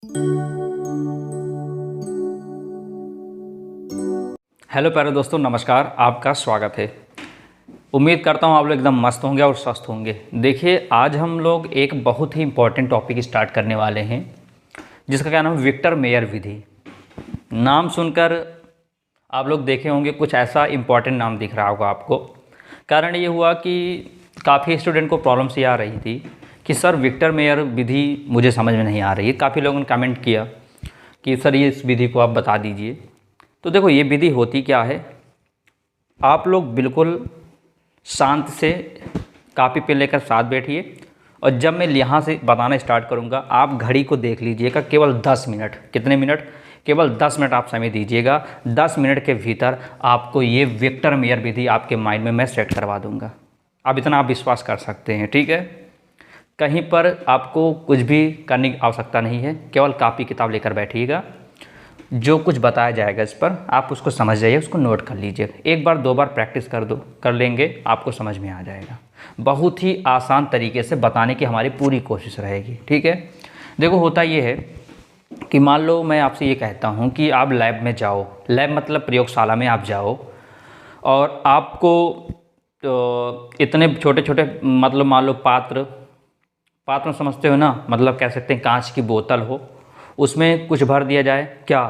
Hello प्यारे दोस्तों, नमस्कार। आपका स्वागत है। उम्मीद करता हूँ आप लोग एकदम मस्त होंगे और स्वस्थ होंगे। देखिए, आज हम लोग एक बहुत ही इम्पोर्टेंट टॉपिक स्टार्ट करने वाले हैं, जिसका क्या नाम है, विक्टर मेयर विधि। नाम सुनकर आप लोग देखे होंगे, कुछ ऐसा इम्पोर्टेंट नाम दिख रहा होगा आपको। कारण ये हुआ कि काफ़ी स्टूडेंट को प्रॉब्लम्स ये आ रही थी कि सर विक्टर मेयर विधि मुझे समझ में नहीं आ रही है। काफ़ी लोगों ने कमेंट किया कि सर ये इस विधि को आप बता दीजिए। तो देखो, ये विधि होती क्या है, आप लोग बिल्कुल शांत से कॉपी पे लेकर साथ बैठिए और जब मैं यहाँ से बताना स्टार्ट करूँगा, आप घड़ी को देख लीजिएगा। केवल 10 मिनट, कितने मिनट? केवल 10 मिनट आप समय दीजिएगा। 10 मिनट के भीतर आपको ये विक्टर मेयर विधि आपके माइंड में मैं सेट करवा दूँगा। अब इतना आप विश्वास कर सकते हैं, ठीक है? कहीं पर आपको कुछ भी करने की आवश्यकता नहीं है, केवल कॉपी किताब लेकर बैठिएगा। जो कुछ बताया जाएगा इस पर आप उसको समझ जाइए, उसको नोट कर लीजिए। एक बार दो बार प्रैक्टिस कर लेंगे, आपको समझ में आ जाएगा। बहुत ही आसान तरीके से बताने की हमारी पूरी कोशिश रहेगी, ठीक है? देखो, होता ये है कि मान लो मैं आपसे ये कहता हूँ कि आप लैब में जाओ। लैब मतलब प्रयोगशाला में आप जाओ और आपको इतने छोटे छोटे, मतलब मान लो पात्र समझते हो ना, मतलब कह सकते हैं कांच की बोतल हो, उसमें कुछ भर दिया जाए। क्या?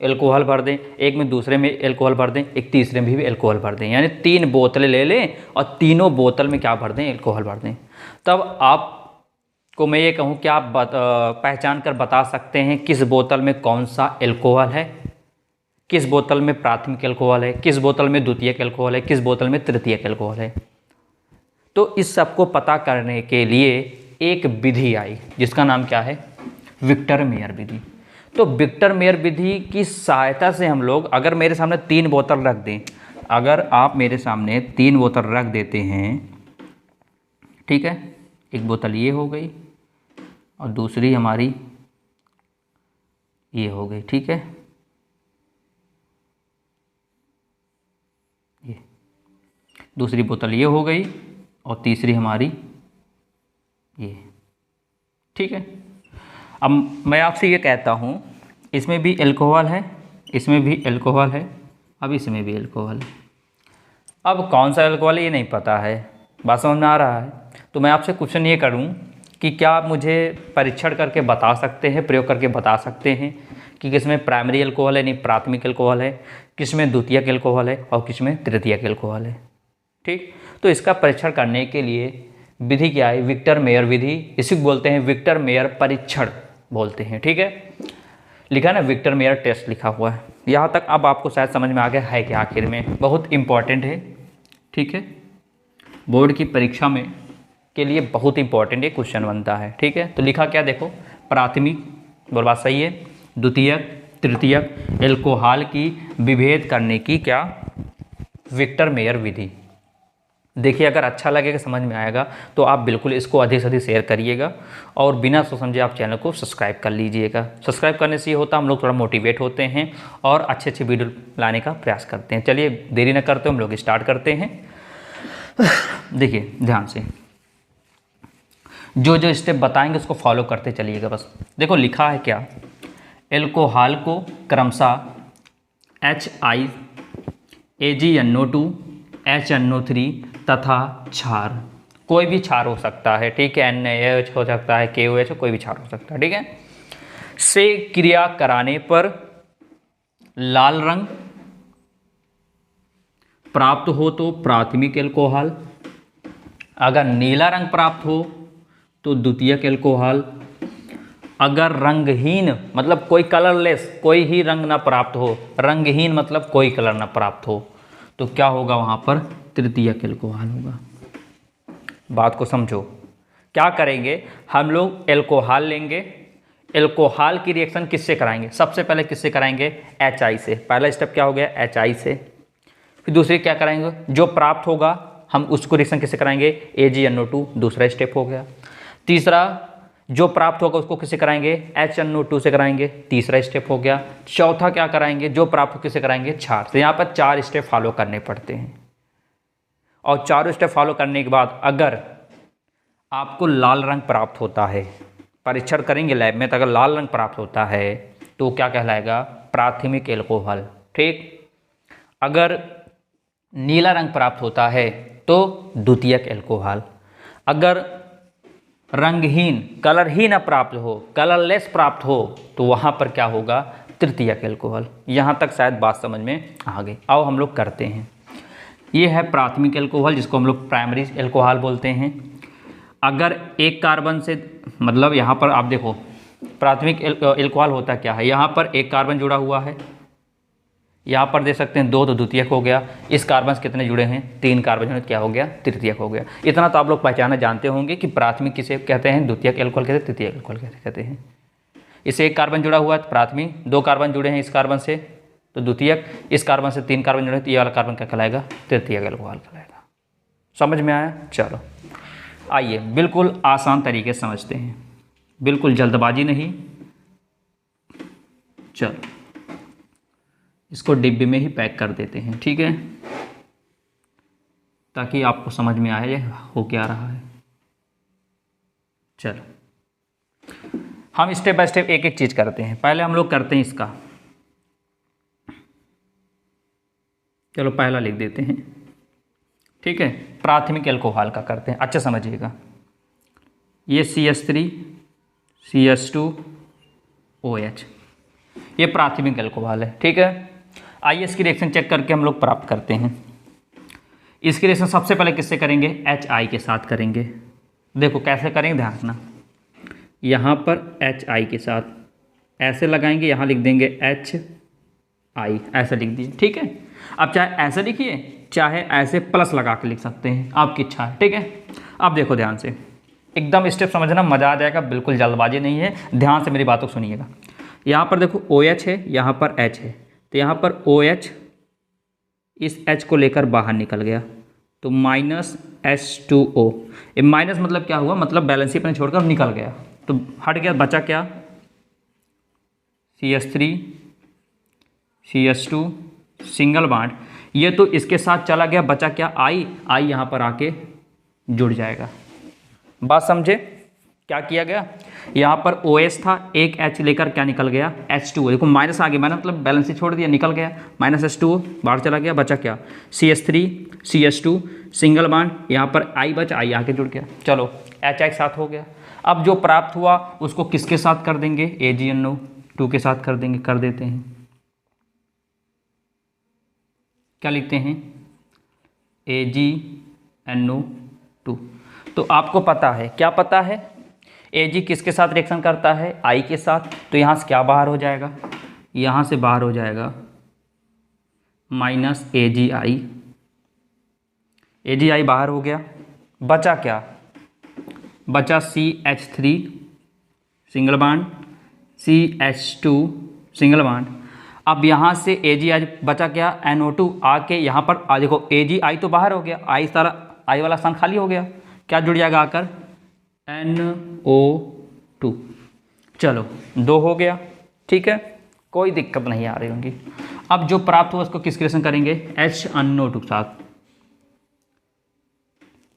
एल्कोहल भर दें। एक में दूसरे में एल्कोहल भर दें, एक तीसरे में भी एल्कोहल भर दें। यानी 3 बोतलें ले लें और तीनों बोतल में क्या भर दें? एल्कोहल भर दें। तब आपको मैं ये कहूँ कि आप पहचान कर बता सकते हैं किस बोतल में कौन सा एल्कोहल है, किस बोतल में प्राथमिक एल्कोहल है, किस बोतल में द्वितीयक एल्कोहल है, किस बोतल में तृतीयक एल्कोहल है। तो इस सबको पता करने के लिए एक विधि आई, जिसका नाम क्या है? विक्टर मेयर विधि। तो विक्टर मेयर विधि की सहायता से हम लोग, अगर मेरे सामने 3 बोतल रख दें, अगर आप मेरे सामने 3 बोतल रख देते हैं, ठीक है? एक बोतल ये हो गई और दूसरी हमारी ये हो गई, ठीक है? ये दूसरी बोतल ये हो गई और तीसरी हमारी ये, ठीक है? अब मैं आपसे ये कहता हूँ, इसमें भी अल्कोहल है, इसमें भी अल्कोहल है, अब इसमें भी अल्कोहल है। अब कौन सा अल्कोहल है ये नहीं पता है, बात समझ में आ रहा है? तो मैं आपसे क्वेश्चन ये करूँ कि क्या आप मुझे परीक्षण करके बता सकते हैं, प्रयोग करके बता सकते हैं कि किसमें प्राइमरी अल्कोहल है, नहीं प्राथमिक अल्कोहल है, किसमें द्वितीयक अल्कोहल है और किसमें तृतीयक अल्कोहल है? ठीक, तो इसका परीक्षण करने के लिए विधि क्या है? विक्टर मेयर विधि। इसी को बोलते हैं विक्टर मेयर परीक्षण बोलते हैं, ठीक है? लिखा ना, विक्टर मेयर टेस्ट लिखा हुआ है। यहाँ तक अब आपको शायद समझ में आ गया है कि आखिर में बहुत इंपॉर्टेंट है, ठीक है? बोर्ड की परीक्षा में के लिए बहुत इंपॉर्टेंट ये क्वेश्चन बनता है, ठीक है? तो लिखा क्या देखो, प्राथमिक, बोल बात सही है, द्वितीयक, तृतीयक एल्कोहल की विभेद करने की क्या? विक्टर मेयर विधि। देखिए, अगर अच्छा लगेगा, समझ में आएगा तो आप बिल्कुल इसको अधिक से अधिक शेयर करिएगा और बिना सोच समझे आप चैनल को सब्सक्राइब कर लीजिएगा। सब्सक्राइब करने से ये होता है हम लोग थोड़ा मोटिवेट होते हैं और अच्छे अच्छे वीडियो लाने का प्रयास करते हैं। चलिए देरी न करते हम लोग स्टार्ट करते हैं। देखिए ध्यान से, जो जो स्टेप बताएंगे उसको फॉलो करते चलिएगा बस। देखो लिखा है क्या, एल्कोहल को क्रमशः HiAgNO2, HNO3 तथा क्षार, कोई भी क्षार हो सकता है, ठीक है? NaOH हो सकता है, KOH, कोई भी क्षार हो सकता है, ठीक है? से क्रिया कराने पर लाल रंग प्राप्त हो तो प्राथमिक एल्कोहल, अगर नीला रंग प्राप्त हो तो द्वितीयक एल्कोहल, अगर रंगहीन मतलब कोई कलरलेस, कोई ही रंग ना प्राप्त हो, रंगहीन मतलब कोई कलर ना प्राप्त हो, तो क्या होगा वहाँ पर? तृतीयक एल्कोहल होगा। बात को समझो, क्या करेंगे हम लोग? एल्कोहल लेंगे, एल्कोहल की रिएक्शन किससे कराएंगे? सबसे पहले किससे कराएंगे? HI से। पहला स्टेप क्या हो गया? HI से। फिर दूसरी क्या कराएंगे? जो प्राप्त होगा हम उसको रिएक्शन किससे कराएंगे? AgNO2, दूसरा स्टेप हो गया। तीसरा, जो प्राप्त होगा उसको किससे कराएंगे? HNO2 से कराएंगे, तीसरा स्टेप हो गया। चौथा क्या कराएंगे? जो प्राप्त हो किससे कराएंगे? क्षार से। यहाँ पर 4 स्टेप फॉलो करने पड़ते हैं और चारों स्टेप फॉलो करने के बाद अगर आपको लाल रंग प्राप्त होता है, परीक्षण करेंगे लैब में, तो अगर लाल रंग प्राप्त होता है तो क्या कहलाएगा, प्राथमिक एल्कोहल। ठीक, अगर नीला रंग प्राप्त होता है तो द्वितीयक एल्कोहल। अगर रंगहीन कलरहीन प्राप्त हो, कलरलेस प्राप्त हो, तो वहाँ पर क्या होगा, तृतीयक एल्कोहल। यहाँ तक शायद बात समझ में आ गई। आओ हम लोग करते हैं। ये है प्राथमिक एल्कोहल, जिसको हम लोग प्राइमरी एल्कोहल बोलते हैं। अगर एक कार्बन से, मतलब यहाँ पर आप देखो प्राथमिक एल्कोहल होता क्या है, यहाँ पर एक कार्बन जुड़ा हुआ है, यहाँ पर देख सकते हैं 2, तो द्वितीयक हो गया। इस कार्बन से कितने जुड़े हैं, 3 कार्बन जुड़े, क्या हो गया, तृतीयक हो गया। इतना तो आप लोग पहचाना जानते होंगे कि प्राथमिक किसे कहते हैं, द्वितीयक एल्कोहल कहते हैं, तृतीयक एल्कोहल कहते हैं। इसे एक कार्बन जुड़ा हुआ है तो प्राथमिक, 2 कार्बन जुड़े हैं इस कार्बन से तो द्वितीयक, इस कार्बन से 3 कार्बन जुड़े हैं तो ये वाला कार्बन क्या कहलाएगा, तृतीयक एल्कोहल कहलाएगा। समझ में आया? चलो आइए बिल्कुल आसान तरीके से समझते हैं, बिल्कुल जल्दबाजी नहीं। चलो इसको डिब्बे में ही पैक कर देते हैं, ठीक है, ताकि आपको समझ में आए हो क्या रहा है। चलो हम स्टेप बाय स्टेप एक एक चीज़ करते हैं। पहले हम लोग करते हैं इसका, चलो पहला लिख देते हैं, ठीक है, प्राथमिक एल्कोहल का करते हैं। अच्छा समझिएगा, ये CH3 CH2OH ये प्राथमिक एल्कोहल है, ठीक है। आइए इसकी रिएक्शन चेक करके हम लोग प्राप्त करते हैं। इसकी रिएक्शन सबसे पहले किससे करेंगे, HI के साथ करेंगे। देखो कैसे करेंगे, ध्यान रखना, यहाँ पर HI के साथ ऐसे लगाएंगे, यहाँ लिख देंगे HI, ऐसे लिख दिए, ठीक है। अब चाहे ऐसे लिखिए, चाहे ऐसे प्लस लगा के लिख सकते हैं, आपकी इच्छा है, ठीक है। अब देखो ध्यान से, एकदम स्टेप समझना, मज़ा आ जाएगा, बिल्कुल जल्दबाजी नहीं है, ध्यान से मेरी बातों को सुनिएगा। यहाँ पर देखो OH है, यहाँ पर H है, तो यहाँ पर OH इस H को लेकर बाहर निकल गया तो -H2O। ये माइनस मतलब क्या हुआ, मतलब बैलेंसी अपने छोड़कर निकल गया तो हट गया, बचा क्या, CH3 CH2 सिंगल बॉन्ड, ये तो इसके साथ चला गया, बचा क्या, I यहाँ पर आके जुड़ जाएगा। बात समझे क्या किया गया, यहाँ पर OH था, एक H लेकर क्या निकल गया, H2O। देखो माइनस आ गया, मैंने मतलब बैलेंस ही छोड़ दिया, निकल गया, -H2O बाहर चला गया, बचा क्या, CH3 CH2 सिंगल बॉन्ड, यहाँ पर I बचा, I आके जुड़ गया। चलो HI के साथ हो गया। अब जो प्राप्त हुआ उसको किसके साथ कर देंगे, AgNO2 के साथ कर देंगे, कर देते हैं। क्या लिखते हैं, AgNO2। तो आपको पता है, क्या पता है, Ag किसके साथ रिएक्शन करता है, I के साथ, तो यहाँ से क्या बाहर हो जाएगा, यहाँ से बाहर हो जाएगा -AgI, AgI बाहर हो गया, बचा क्या, बचा CH3 single bond CH2 single bond. अब यहाँ से AgI बचा क्या, NO2 आके यहाँ पर देखो AgI तो बाहर हो गया, I सारा I वाला स्थान खाली हो गया, क्या जुड़ जाएगा आकर, NO2। चलो 2 हो गया, ठीक है, कोई दिक्कत नहीं आ रही होंगी। अब जो प्राप्त हुआ उसको किसके रिएक्शन करेंगे, HNO2 के साथ।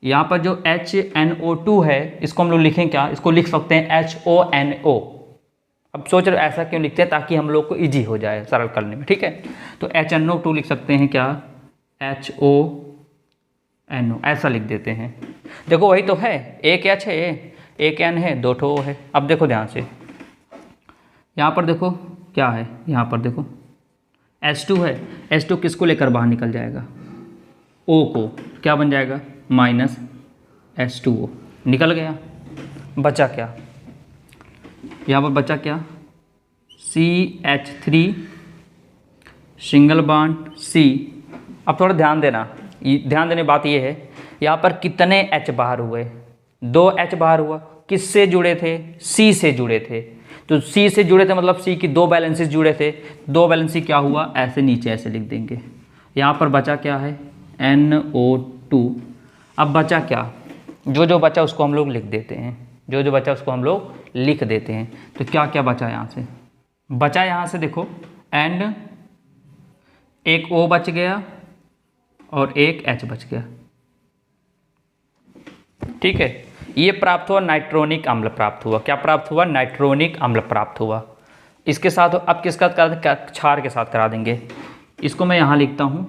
यहाँ पर जो HNO2 है इसको हम लोग लिखें क्या, इसको लिख सकते हैं HONO। अब सोच रहे ऐसा क्यों लिखते हैं, ताकि हम लोग को इजी हो जाए सरल करने में, ठीक है। तो HNO2 लिख सकते हैं क्या, HONO ऐसा लिख देते हैं। देखो वही तो है, एक H है, एक N है, 2 ठो है। अब देखो ध्यान से, यहाँ पर देखो क्या है, यहाँ पर देखो H2 है, H2 किसको लेकर बाहर निकल जाएगा, O को, क्या बन जाएगा, -H2O निकल गया, बचा क्या, यहाँ पर बचा क्या, CH3 सिंगल बॉन्ड C। अब थोड़ा ध्यान देना, ध्यान देने बात ये है, यहाँ पर कितने H बाहर हुए, 2 H बाहर हुआ, किससे जुड़े थे, C से जुड़े थे। तो C से जुड़े थे मतलब C की 2 बैलेंसेस जुड़े थे, 2 बैलेंसी क्या हुआ, ऐसे नीचे ऐसे लिख देंगे। यहाँ पर बचा क्या है, NO2। अब बचा क्या, जो बचा उसको हम लोग लिख देते हैं, जो बचा उसको हम लोग लिख देते हैं। तो क्या क्या बचा यहाँ से, बचा यहाँ से देखो एंड, एक O बच गया और एक H बच गया, ठीक है। ये प्राप्त हुआ, नाइट्रोनिक अम्ल प्राप्त हुआ। क्या प्राप्त हुआ? नाइट्रोनिक अम्ल प्राप्त हुआ। इसके साथ अब किसका करा देंगे? क्षार के साथ करा देंगे। इसको मैं यहाँ लिखता हूँ,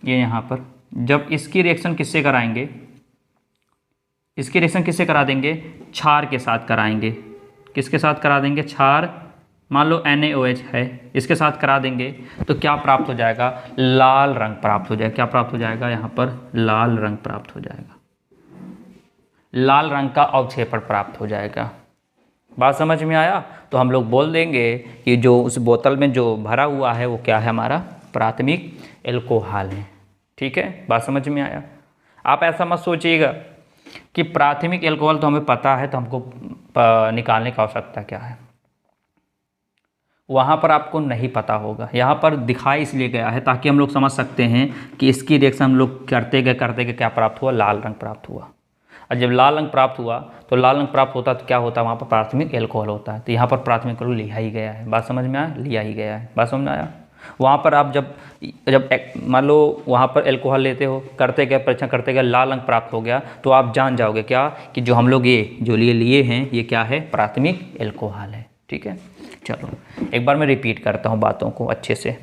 ये यहाँ पर जब इसकी रिएक्शन किससे कराएंगे, इसकी रिएक्शन किससे करा देंगे? क्षार के साथ कराएंगे। किसके साथ करा देंगे? क्षार, मान लो NaOH है, इसके साथ करा देंगे तो क्या प्राप्त हो जाएगा? लाल रंग प्राप्त हो जाएगा। क्या प्राप्त हो जाएगा? यहाँ पर लाल रंग प्राप्त हो जाएगा, लाल रंग का अवक्षेपण प्राप्त हो जाएगा। बात समझ में आया? तो हम लोग बोल देंगे कि जो उस बोतल में जो भरा हुआ है वो क्या है? हमारा प्राथमिक एल्कोहल है। ठीक है, बात समझ में आया? आप ऐसा मत सोचिएगा कि प्राथमिक एल्कोहल तो हमें पता है तो हमको निकालने की आवश्यकता क्या है। वहाँ पर आपको नहीं पता होगा, यहाँ पर दिखाई इसलिए गया है ताकि हम लोग समझ सकते हैं कि इसकी रिएक्शन हम लोग करते गए क्या प्राप्त हुआ? लाल रंग प्राप्त हुआ। और जब लाल रंग प्राप्त हुआ तो लाल रंग प्राप्त होता तो क्या होता है? वहाँ पर प्राथमिक एल्कोहल होता है। तो यहाँ पर प्राथमिक एल्कोहल लिया ही गया है। बात समझ में आया? लिया ही गया है। बात समझ में आया? वहाँ पर आप जब मान लो वहाँ पर एल्कोहल लेते हो, करते गए परीक्षण करते गए लाल रंग प्राप्त हो गया तो आप जान जाओगे क्या कि जो हम लोग ये जो लिए हैं ये क्या है? प्राथमिक एल्कोहल है। ठीक है, चलो एक बार मैं रिपीट करता हूँ बातों को अच्छे से।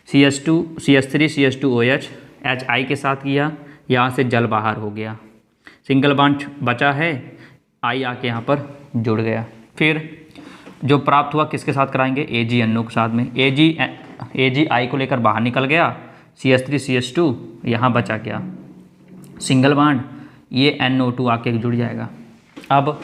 CH2 CH3 CH2OH HI के साथ किया, यहाँ से जल बाहर हो गया, सिंगल बॉन्ड बचा है, I आके यहाँ पर जुड़ गया। फिर जो प्राप्त हुआ किसके साथ कराएंगे? AgNO के साथ में। AgI को लेकर बाहर निकल गया, CH3 CH2 यहाँ बचा क्या? सिंगल बॉन्ड, ये NO2 आके जुड़ जाएगा। अब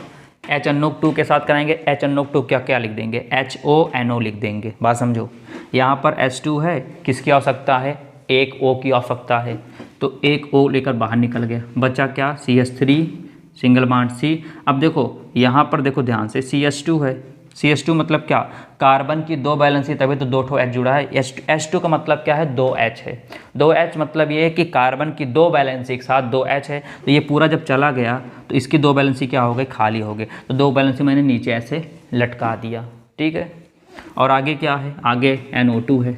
HNO2 के साथ कराएंगे, HNO2 क्या क्या लिख देंगे? HONO लिख देंगे। बात समझो, यहाँ पर H2 है, किसकी आवश्यकता है? एक O की आवश्यकता है, तो एक O लेकर बाहर निकल गया, बचा क्या? CH3 single bond C। अब देखो यहाँ पर देखो ध्यान से, CH2 है, CH2 मतलब क्या? कार्बन की दो वैलेंसी, तभी तो दो ठो H जुड़ा है। H2 का मतलब क्या है? 2H है। 2H मतलब ये है कि कार्बन की दो वैलेंसी के साथ 2H है, तो ये पूरा जब चला गया तो इसकी दो वैलेंसी क्या हो गई? खाली हो गई। तो दो वैलेंसी मैंने नीचे ऐसे लटका दिया। ठीक है, और आगे क्या है? आगे NO2 है।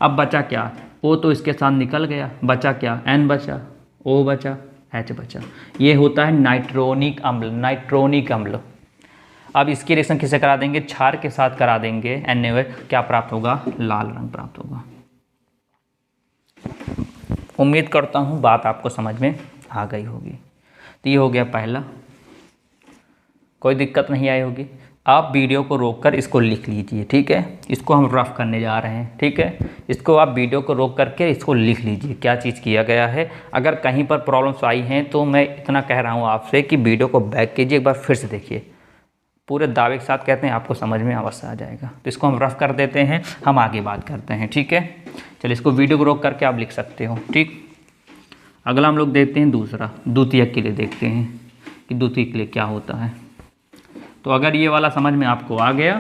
अब बचा क्या? O तो इसके साथ निकल गया, बचा क्या? N बचा, O बचा, H बचा। ये होता है नाइट्रोनिक अम्ल। नाइट्रोनिक अम्ल। अब इसकी रिएक्शन किसे करा देंगे? क्षार के साथ करा देंगे, NaOH। क्या प्राप्त होगा? लाल रंग प्राप्त होगा। उम्मीद करता हूँ बात आपको समझ में आ गई होगी। तो ये हो गया पहला, कोई दिक्कत नहीं आई होगी। आप वीडियो को रोककर इसको लिख लीजिए। ठीक है, इसको हम रफ करने जा रहे हैं। ठीक है, इसको आप वीडियो को रोक करके इसको लिख लीजिए क्या चीज़ किया गया है। अगर कहीं पर प्रॉब्लम्स आई हैं तो मैं इतना कह रहा हूँ आपसे कि वीडियो को बैक कीजिए, एक बार फिर से देखिए, पूरे दावे के साथ कहते हैं आपको समझ में अवश्य आ जाएगा। तो इसको हम रफ कर देते हैं, हम आगे बात करते हैं। ठीक है, चलिए इसको वीडियो को रोक करके आप लिख सकते हो। ठीक, अगला हम लोग देखते हैं दूसरा, द्वितीयक के लिए देखते हैं कि द्वितीयक के लिए क्या होता है। तो अगर ये वाला समझ में आपको आ गया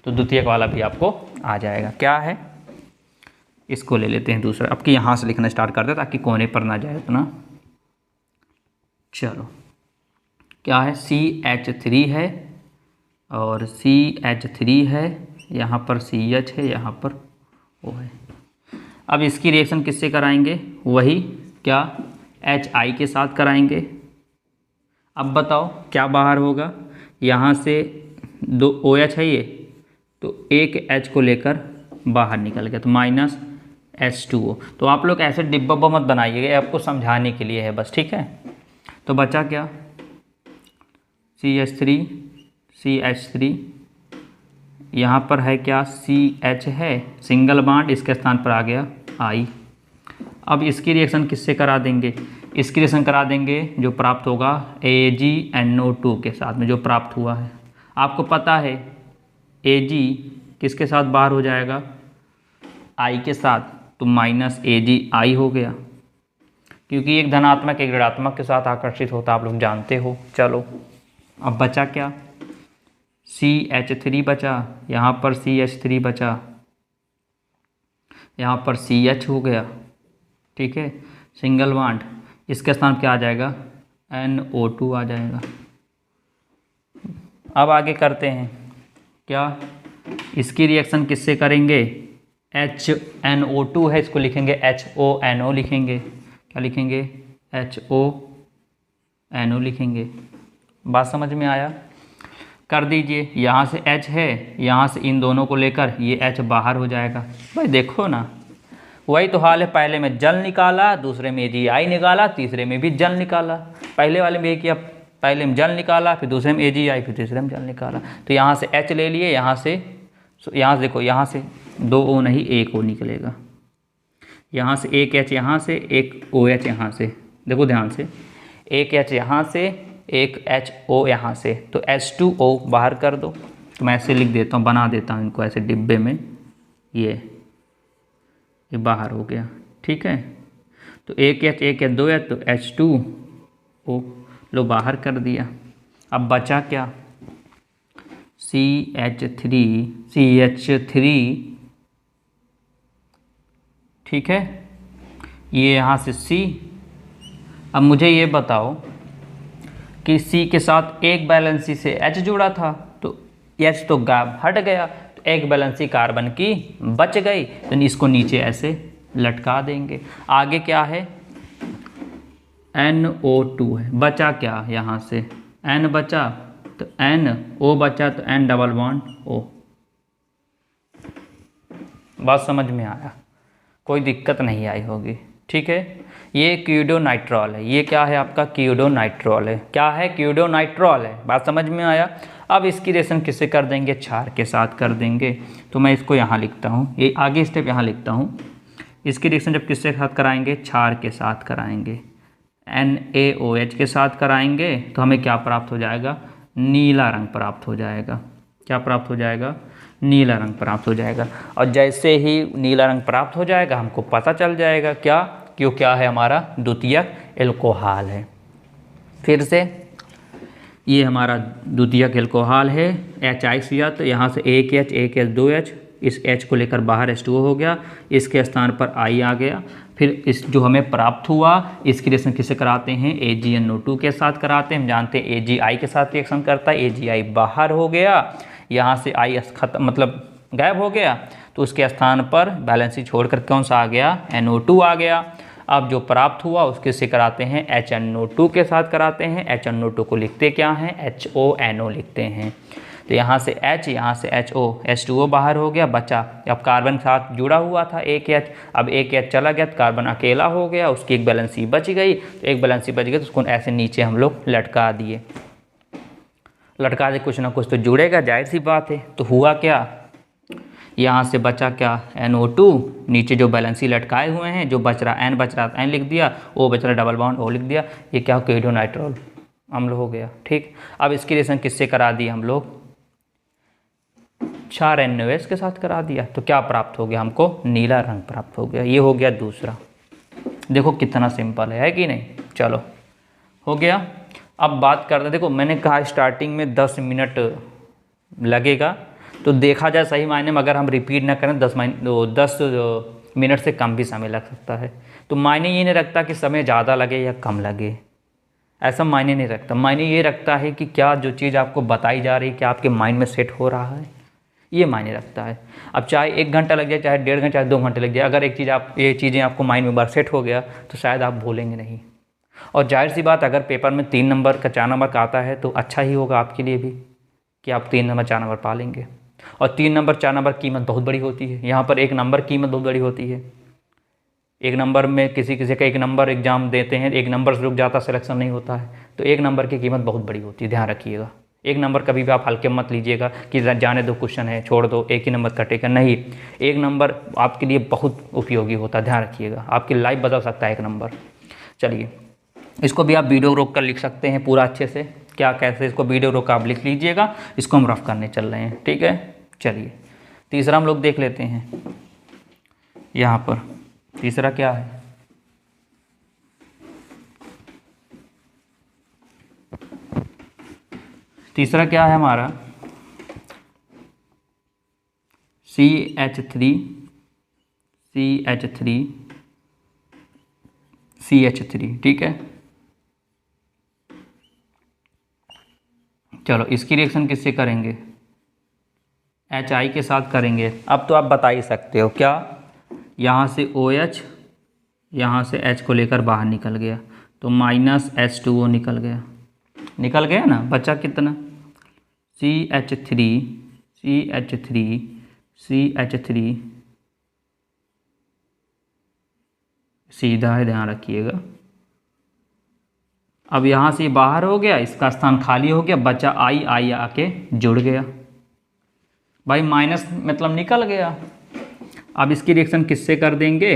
तो द्वितीयक वाला भी आपको आ जाएगा। क्या है? इसको ले लेते हैं दूसरा। अब कि यहाँ से लिखना स्टार्ट कर दे ताकि कोने पर ना जाए उतना। चलो, क्या है? CH3 है और CH3 है, यहाँ पर CH है, यहाँ पर O है। अब इसकी रिएक्शन किससे कराएंगे? वही क्या? HI के साथ कराएंगे। अब बताओ क्या बाहर होगा? यहाँ से दो OH है ये, तो एक H को लेकर बाहर निकल गया, तो -H2O। तो आप लोग ऐसे डिब्बा मत बनाइएगा, आपको समझाने के लिए है बस। ठीक है, तो बचा क्या? CH3 CH3, यहाँ पर है क्या? CH है, सिंगल बॉन्ड, इसके स्थान पर आ गया I। अब इसकी रिएक्शन किससे करा देंगे? इसकी रिएक्शन करा देंगे जो प्राप्त होगा AgNO2 के साथ में, जो प्राप्त हुआ है। आपको पता है Ag किसके साथ बाहर हो जाएगा? I के साथ, तो -AgI हो गया, क्योंकि एक धनात्मक एक ऋणात्मक के साथ आकर्षित होता, आप लोग जानते हो। चलो, अब बचा क्या? CH3 बचा, यहाँ पर CH3 बचा, यहाँ पर CH हो गया। ठीक है, सिंगल बॉन्ड, इसके स्थान क्या आ जाएगा? NO2 आ जाएगा। अब आगे करते हैं क्या? इसकी रिएक्शन किससे करेंगे? HNO2 है, इसको लिखेंगे HONO लिखेंगे। क्या लिखेंगे? HO NO लिखेंगे। बात समझ में आया? कर दीजिए। यहाँ से H है, यहाँ से इन दोनों को लेकर ये H बाहर हो जाएगा। भाई देखो ना, वही तो हाल है, पहले में जल निकाला, दूसरे में AgI निकाला, तीसरे में भी जल निकाला। पहले वाले में ये किया, पहले में जल निकाला, फिर दूसरे में AgI, फिर तीसरे में जल निकाला। तो यहाँ से H ले लिए, यहाँ से देखो, यहाँ से 2 O नहीं 1 O निकलेगा। यहाँ से एक H यहाँ से, एक OH यहाँ से, देखो ध्यान से, एक H यहाँ से, एक HO यहाँ से, तो H2O बाहर कर दो। तो मैं ऐसे लिख देता हूँ, बना देता हूँ इनको ऐसे डिब्बे में, ये बाहर हो गया। ठीक है, तो एक H 2 H, तो H2O लो बाहर कर दिया। अब बचा क्या? CH3, ठीक है, ये यहाँ से C। अब मुझे ये बताओ कि C के साथ एक बैलेंसी से H जुड़ा था, तो H तो गायब हट गया, तो एक बैलेंसी कार्बन की बच गई, तो इसको नीचे ऐसे लटका देंगे। आगे क्या है? NO2 है। बचा क्या? यहाँ से N बचा, तो NO बचा, तो N डबल बॉन्ड O। बात समझ में आया? कोई दिक्कत नहीं आई होगी। ठीक है, ये क्यूडोनाइट्रॉल है। ये क्या है आपका? क्यूडोनाइट्रॉल है। क्या है? क्यूडोनाइट्रॉल है। बात समझ में आया? अब इसकी रिएक्शन किससे कर देंगे? क्षार के साथ कर देंगे। तो मैं इसको यहाँ लिखता हूँ, ये आगे स्टेप यहाँ लिखता हूँ। इसकी रिएक्शन जब किसके साथ कराएंगे? क्षार के साथ कराएंगे, NaOH के साथ कराएंगे, तो हमें क्या प्राप्त हो जाएगा? नीला रंग प्राप्त हो जाएगा। क्या प्राप्त हो जाएगा? नीला रंग प्राप्त हो जाएगा। और जैसे ही नीला रंग प्राप्त हो जाएगा, हमको पता चल जाएगा क्या? क्यों, क्या है हमारा? द्वितीयक एल्कोहल है। फिर से ये हमारा द्वितीयक एल्कोहल है, HI, तो यहाँ से एक H 2 H, इस H को लेकर बाहर H2O हो गया, इसके स्थान पर I आ गया। फिर इस जो हमें प्राप्त हुआ, इसकी रिएक्शन किससे कराते हैं? AgNO2 के साथ कराते हैं। हम जानते हैं AgI के साथ रिएक्शन करता है, AgI बाहर हो गया, यहाँ से I खत्म, मतलब गायब हो गया, तो उसके स्थान पर बैलेंसी छोड़कर कौन सा आ गया? NO2 आ गया। अब जो प्राप्त हुआ उसके से कराते हैं HNO2 के साथ कराते हैं। HNO2 को लिखते क्या हैं? HONO लिखते हैं। तो यहाँ से H, यहाँ से HO, H2O बाहर हो गया, बचा। अब कार्बन के साथ जुड़ा हुआ था एक H, अब एक H चला गया तो कार्बन अकेला हो गया, उसकी एक बैलेंसी बच गई। तो एक बैलेंसी बच गई तो उसको ऐसे नीचे हम लोग लटका दिए। लटका दे, कुछ ना कुछ तो जुड़ेगा, जाहिर सी बात है। तो हुआ क्या? यहाँ से बचा क्या? NO2, नीचे जो बैलेंसी लटकाए हुए हैं, जो बच रहा N बच रहा N लिख दिया, O बच रहा डबल बॉन्ड O लिख दिया। ये क्या? क्यूडोनाइट्रॉल अम्ल हो गया। ठीक, अब इसकी रिएक्शन किससे करा दी हम लोग? क्षार NaOH के साथ करा दिया, तो क्या प्राप्त हो गया? हमको नीला रंग प्राप्त हो गया। ये हो गया दूसरा। देखो कितना सिंपल है कि नहीं? चलो हो गया। अब बात करते हैं, देखो मैंने कहा स्टार्टिंग में 10 मिनट लगेगा, तो देखा जाए सही मायने में अगर हम रिपीट ना करें 10 मिनट से कम भी समय लग सकता है। तो मायने ये नहीं रखता कि समय ज़्यादा लगे या कम लगे, ऐसा मायने नहीं रखता। मायने ये रखता है कि क्या जो चीज़ आपको बताई जा रही है क्या आपके माइंड में सेट हो रहा है, ये मायने रखता है। अब चाहे 1 घंटा लग जाए, चाहे 1.5 घंटा, चाहे 2 घंटे लग जाए, अगर ये चीज़ें आपको माइंड में बार सेट हो गया तो शायद आप भूलेंगे नहीं। और जाहिर सी बात, अगर पेपर में 3 नंबर का 4 नंबर का आता है तो अच्छा ही होगा आपके लिए भी कि आप 3 नंबर 4 नंबर पा लेंगे। और 3 नंबर 4 नंबर कीमत बहुत बड़ी होती है। यहाँ पर 1 नंबर कीमत बहुत बड़ी होती है। 1 नंबर में किसी का 1 नंबर एग्जाम देते हैं, 1 नंबर से रुक जाता, सिलेक्शन नहीं होता है, तो 1 नंबर की कीमत बहुत बड़ी होती है, ध्यान रखिएगा। 1 नंबर कभी भी आप हल्के मत लीजिएगा कि जाने दो क्वेश्चन है छोड़ दो, 1 ही नंबर कटेगा, नहीं। 1 नंबर आपके लिए बहुत उपयोगी होता है, ध्यान रखिएगा। आपकी लाइफ बदल सकता है 1 नंबर। चलिए, इसको भी आप वीडियो रोक कर लिख सकते हैं पूरा अच्छे से। क्या कैसे इसको वीडियो रोक आप लिख लीजिएगा। इसको हम रफ करने चल रहे हैं, ठीक है। चलिए तीसरा हम लोग देख लेते हैं। यहाँ पर तीसरा क्या है? तीसरा क्या है हमारा? CH3 CH3, ठीक है। चलो इसकी रिएक्शन किससे करेंगे? HI के साथ करेंगे। अब तो आप बता ही सकते हो क्या, यहाँ से OH, यहाँ से H को लेकर बाहर निकल गया, तो -H2O निकल गया ना, बचा कितना CH3 सीधा है, ध्यान रखिएगा। अब यहाँ से बाहर हो गया, इसका स्थान खाली हो गया, बचा आई आके जुड़ गया भाई, माइनस मतलब निकल गया। अब इसकी रिएक्शन किससे कर देंगे,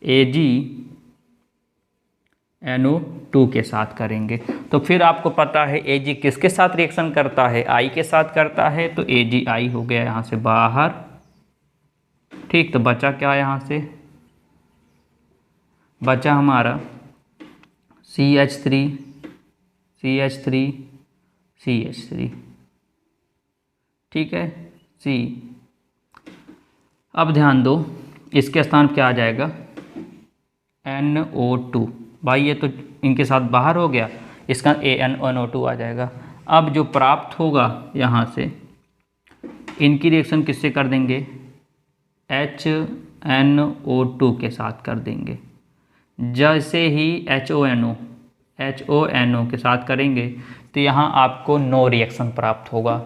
AgNO2 के साथ करेंगे। तो फिर आपको पता है Ag किसके साथ रिएक्शन करता है, I के साथ करता है, तो AgI हो गया यहाँ से बाहर। ठीक, तो बचा क्या यहाँ से, बचा हमारा CH3 ठीक है, C। अब ध्यान दो, इसके स्थान क्या आ जाएगा, NO2। भाई ये तो इनके साथ बाहर हो गया, इसका AnNO2 आ जाएगा। अब जो प्राप्त होगा यहाँ से, इनकी रिएक्शन किससे कर देंगे, HNO2 के साथ कर देंगे। जैसे ही HONO के साथ करेंगे तो यहाँ आपको नो रिएक्शन प्राप्त होगा,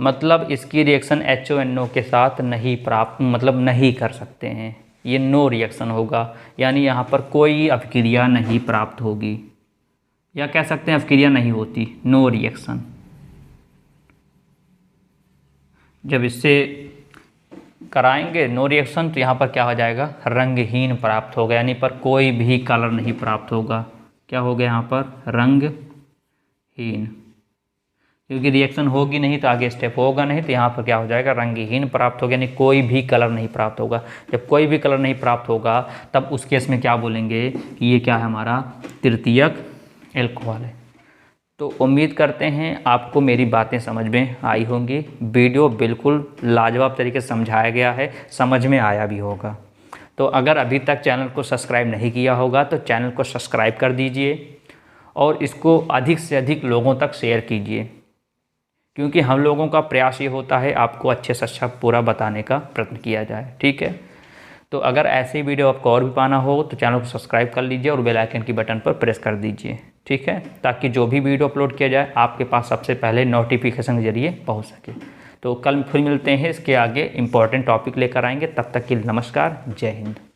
मतलब इसकी रिएक्शन HONO के साथ नहीं प्राप्त, मतलब नहीं कर सकते हैं, ये नो रिएक्शन होगा, यानी यहाँ पर कोई अभिक्रिया नहीं प्राप्त होगी, या कह सकते हैं अभिक्रिया नहीं होती, नो रिएक्शन। जब इससे कराएंगे नो रिएक्शन तो यहाँ पर क्या हो जाएगा, रंगहीन प्राप्त होगा, यानी पर कोई भी कलर नहीं प्राप्त होगा। क्या हो गया यहाँ पर, रंगहीन, क्योंकि रिएक्शन होगी नहीं तो आगे स्टेप होगा नहीं, तो यहाँ पर क्या हो जाएगा, रंगहीन प्राप्त होगा, यानी कोई भी कलर नहीं प्राप्त होगा। जब कोई भी कलर नहीं प्राप्त होगा तब उस केस में क्या बोलेंगे कि ये क्या है, हमारा तृतीयक एल्कोहल है। तो उम्मीद करते हैं आपको मेरी बातें समझ में आई होंगी। वीडियो बिल्कुल लाजवाब तरीके से समझाया गया है, समझ में आया भी होगा। तो अगर अभी तक चैनल को सब्सक्राइब नहीं किया होगा तो चैनल को सब्सक्राइब कर दीजिए और इसको अधिक से अधिक लोगों तक शेयर कीजिए, क्योंकि हम लोगों का प्रयास ये होता है आपको अच्छे से अच्छा पूरा बताने का प्रयत्न किया जाए। ठीक है, तो अगर ऐसे वीडियो आपको और भी पाना हो तो चैनल को सब्सक्राइब कर लीजिए और बेल आइकन की बटन पर प्रेस कर दीजिए। ठीक है, ताकि जो भी वीडियो अपलोड किया जाए आपके पास सबसे पहले नोटिफिकेशन के जरिए पहुंच सके। तो कल फिर मिलते हैं, इसके आगे इम्पॉर्टेंट टॉपिक लेकर आएंगे। तब तक के लिए नमस्कार, जय हिंद।